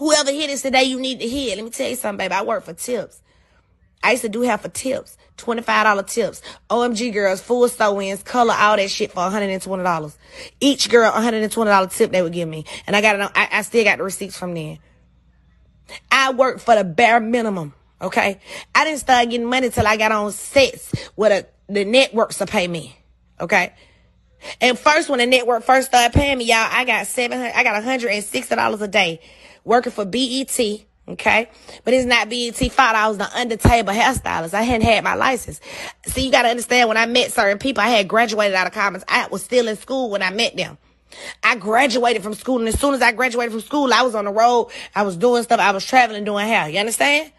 Whoever hear this today, you need to hear. Let me tell you something, baby. I work for tips. I used to do hair for tips. $25 tips. OMG girls, full sew-ins, color, all that shit for $120. Each girl, $120 tip they would give me. And I still got the receipts from then. I worked for the bare minimum, okay? I didn't start getting money till I got on sets where the networks will pay me, okay? And first, when the network first started paying me, y'all, I got $160 a day working for BET, okay? But it's not BET fault. I was the under-table hairstylist. I hadn't had my license. See, you got to understand, when I met certain people, I had graduated out of college. I was still in school when I met them. I graduated from school, and as soon as I graduated from school, I was on the road. I was doing stuff. I was traveling, doing hair. You understand?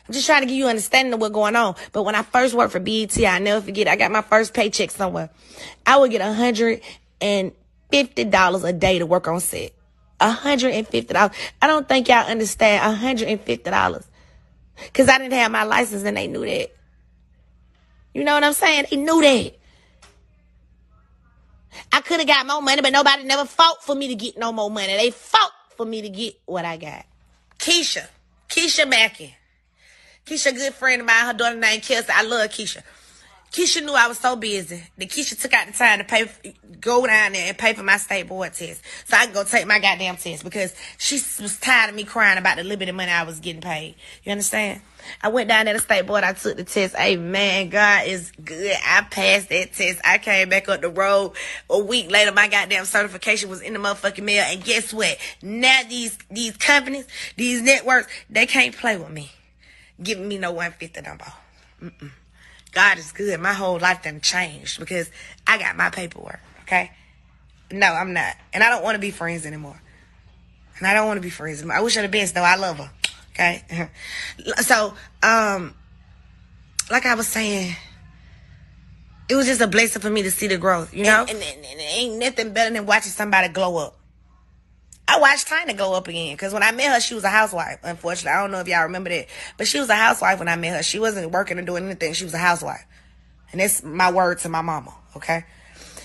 I'm just trying to give you an understanding of what's going on. But when I first worked for BET, I never forget, I got my first paycheck somewhere. I would get $150 a day to work on set. $150. I don't think y'all understand $150. Because I didn't have my license and they knew that. You know what I'm saying? They knew that. I could have got more money, but nobody never fought for me to get no more money. They fought for me to get what I got. Keisha Mackey. Keisha, a good friend of mine, her daughter named Kelsey. I love Keisha. Keisha knew I was so busy that Keisha took out the time to go down there and pay for my state board test so I could go take my goddamn test because she was tired of me crying about the little bit of money I was getting paid. You understand? I went down there to state board. I took the test. Hey, man, God is good. I passed that test. I came back up the road. A week later, my goddamn certification was in the motherfucking mail. And guess what? Now these companies, these networks, they can't play with me. Giving me no 150 no more. God is good. My whole life done changed because I got my paperwork, okay? No, I'm not. And I don't want to be friends anymore. I wish her the best, though. I love her, okay? So, like I was saying, it was just a blessing for me to see the growth, you know? And ain't nothing better than watching somebody glow up. I watched Tina go up again because when I met her, she was a housewife, unfortunately. I don't know if y'all remember that. But she was a housewife when I met her. She wasn't working or doing anything. She was a housewife. And that's my word to my mama, okay?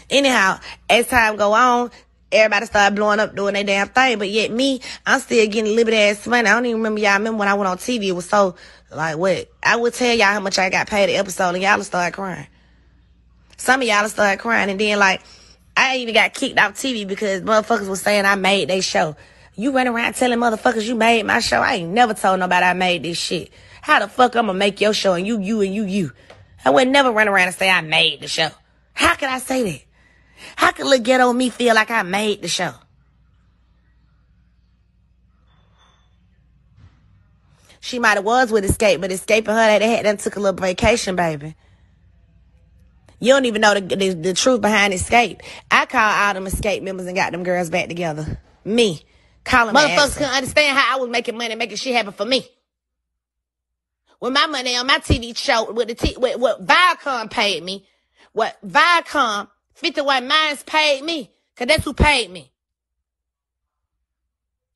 Anyhow, as time go on, everybody started blowing up doing their damn thing. But yet me, I'm still getting a little bit of ass money. I don't even remember y'all. Remember when I went on TV, it was so, like, what? I would tell y'all how much I got paid an episode and y'all started crying. Some of y'all started crying and then, like, I even got kicked off TV because motherfuckers was saying I made they show. You run around telling motherfuckers you made my show. I ain't never told nobody I made this shit. How the fuck I'm gonna make your show and you? I would never run around and say I made the show. How could I say that? How could little ghetto me feel like I made the show? She might have was with Escape, but escaping her, they had done took a little vacation, baby. You don't even know the truth behind Escape. I called all them Escape members and got them girls back together. Me. Calling motherfuckers couldn't understand how I was making money, making shit happen for me. With my money on my TV show, what Viacom paid me, what Viacom, 51 Minds paid me, because that's who paid me.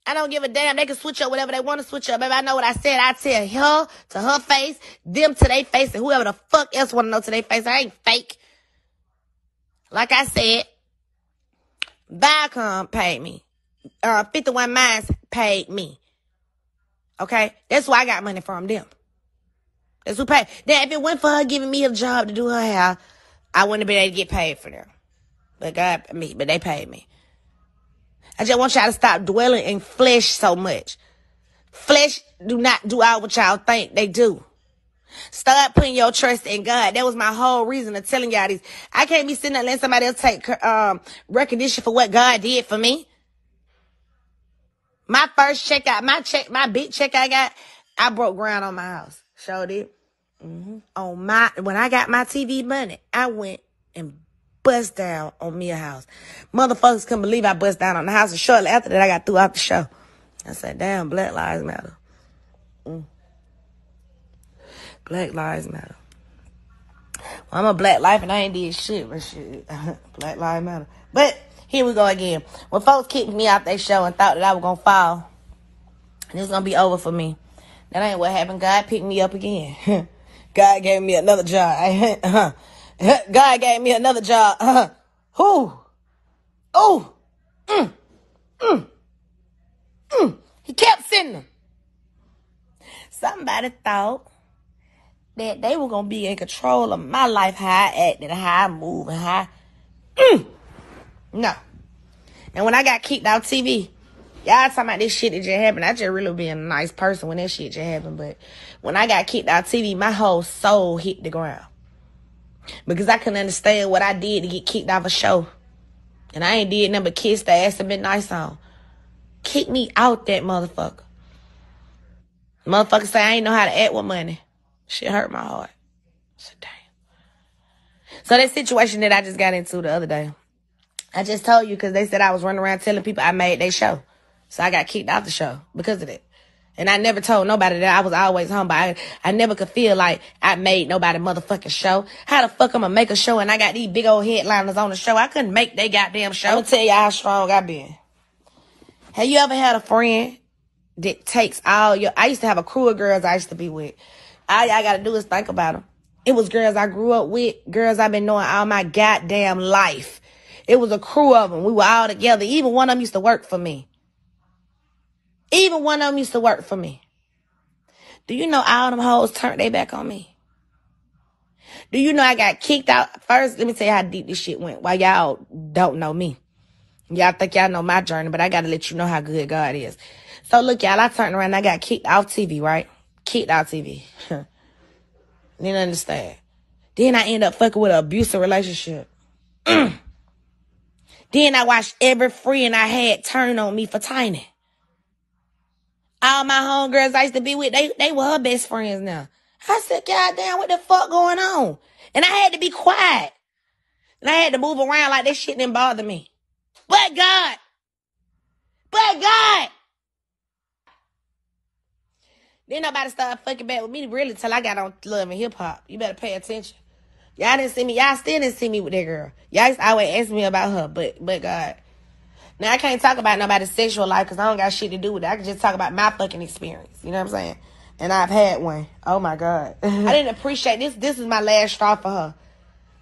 I don't give a damn. They can switch up whatever they want to switch up. Baby, I know what I said. I tell her to her face, them to their face, and whoever the fuck else want to know to their face. I ain't fake. Like I said, Viacom paid me. 51 Minds paid me. Okay? That's why I got money from them. That's who paid. Now, if it went for her giving me a job to do her hair, I wouldn't have been able to get paid for them. But they paid me. I just want y'all to stop dwelling in flesh so much. Flesh do not do all what y'all think they do. Start putting your trust in God. That was my whole reason of telling y'all this. I can't be sitting there letting somebody else take recognition for what God did for me. My first check out, my big check I got, I broke ground on my house. Sure did. When I got my TV money, I went and bust down on me a house. Motherfuckers couldn't believe I bust down on the house. And shortly after that, I got threw out the show. I said, damn, Black Lives Matter. Black Lives Matter. Well, I'm a black life and I ain't did shit, but shit. Black Lives Matter. But here we go again. When folks kicked me out their show and thought that I was going to fall, and it was going to be over for me, that ain't what happened. God picked me up again. God gave me another job. God gave me another job. He Kept sending them. Somebody thought that they were going to be in control of my life, how I acted, how I move, and how No. And when I got kicked out TV, y'all talking about this shit that just happened. I just really being a nice person when that shit just happened. But when I got kicked out TV, my whole soul hit the ground. Because I couldn't understand what I did to get kicked off a show. And I ain't did nothing but kiss the ass and been nice on. Kick me out that motherfucker. Motherfucker say I ain't know how to act with money. Shit hurt my heart. I said, damn. So that situation that I just got into the other day, I just told you because they said I was running around telling people I made their show. So I got kicked off the show because of that. And I never told nobody that. I was always humble. I never could feel like I made nobody motherfucking show. How the fuck I'm gonna make a show and I got these big old headliners on the show? I couldn't make they goddamn show. I'm gonna tell you how strong I been. Have you ever had a friend that takes all your... I used to have a crew of girls I used to be with. All y'all gotta do is think about them. It was girls I grew up with, girls I've been knowing all my goddamn life. It was a crew of them. We were all together. Even one of them used to work for me. Do you know all them hoes turned their back on me? Do you know I got kicked out? First, let me tell you how deep this shit went. While y'all don't know me. Y'all think y'all know my journey, but I gotta let you know how good God is. So look, y'all, I turned around and I got kicked off TV, right? Kicked out TV. Didn't understand. Then I end up fucking with an abusive relationship. Then I watched every friend I had turn on me for tiny. All my homegirls I used to be with, they were her best friends now. I said, God damn, what the fuck going on? And I had to be quiet. And I had to move around like that shit didn't bother me. But God. Then nobody started fucking back with me really till I got on Love and Hip Hop. You better pay attention. Y'all didn't see me. Y'all still didn't see me with that girl. Y'all used to always ask me about her, but God. Now, I can't talk about nobody's sexual life because I don't got shit to do with it. I can just talk about my fucking experience. You know what I'm saying? And I've had one. Oh, my God. I didn't appreciate this. This is my last straw for her.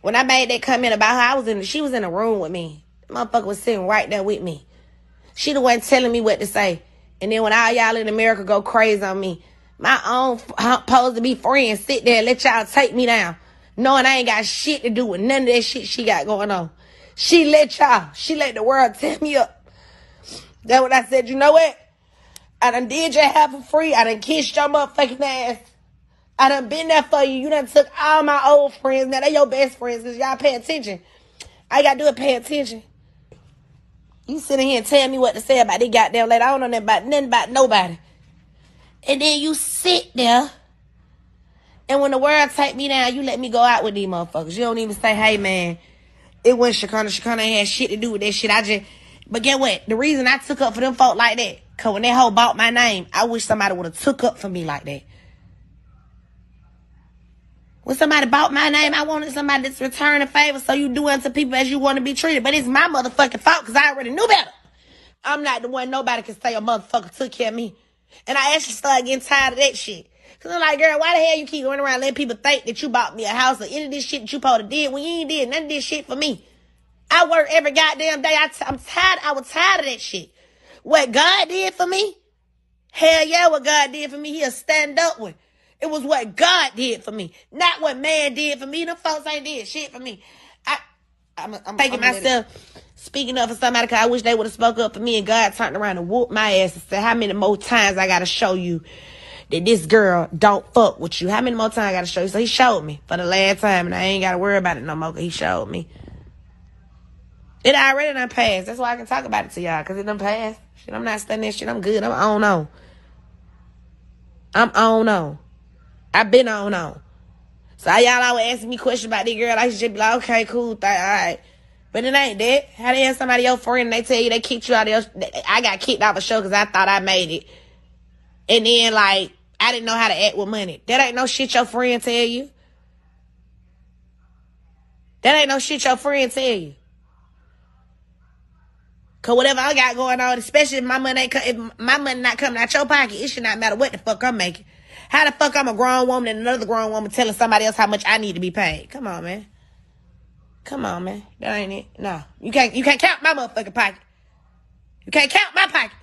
When I made that comment about her, she was in a room with me. The motherfucker was sitting right there with me. She the one telling me what to say. And then when all y'all in America go crazy on me, my own supposed to be friends sit there and let y'all take me down. Knowing I ain't got shit to do with none of that shit she got going on. She let the world tear me up. That's what I said. You know what? I done did your half for free. I done kissed your motherfucking ass. I done been there for you. You done took all my old friends. Now they your best friends because y'all pay attention. All you gotta do is pay attention. You sitting here and tell me what to say about this goddamn lady. I don't know nothing about nobody. And then you sit there. And when the world take me down, you let me go out with these motherfuckers. You don't even say, hey, man, it wasn't Shekinah. Shekinah ain't had shit to do with that shit. But get what? The reason I took up for them folk like that, because when that hoe bought my name, I wish somebody would have took up for me like that. When somebody bought my name, I wanted somebody that's return a favor so you do unto people as you want to be treated. But it's my motherfucking fault because I already knew better. I'm not the one nobody can say a motherfucker took care of me. And I actually started getting tired of that shit. Because I'm like, girl, why the hell you keep going around letting people think that you bought me a house or any of this shit that you supposed to did when you ain't did none of this shit for me? I work every goddamn day. I'm tired. I was tired of that shit. What God did for me? Hell yeah, what God did for me, he'll stand up with. It was what God did for me, not what man did for me. Them folks ain't did shit for me. I'm taking myself speaking up for somebody because I wish they would have spoke up for me, and God turned around and whooped my ass and said, how many more times I got to show you that this girl don't fuck with you? How many more times I got to show you? So he showed me for the last time, and I ain't got to worry about it no more because he showed me. It already done passed. That's why I can talk about it to y'all, because it done passed. Shit, I'm not studying that shit. I'm good. I'm on. I've been on. So y'all always asking me questions about this girl. I should just be like, okay, cool, all right. But it ain't that. How the hell somebody your friend and they tell you they kicked you out of your... I got kicked out of a show because I thought I made it. And then, like, I didn't know how to act with money. That ain't no shit your friend tell you. Cause whatever I got going on, especially if my money not coming out your pocket, it should not matter what the fuck I'm making. How the fuck I'm a grown woman and another grown woman telling somebody else how much I need to be paid? Come on, man. That ain't it. No. You can't count my motherfucking pocket. You can't count my pocket.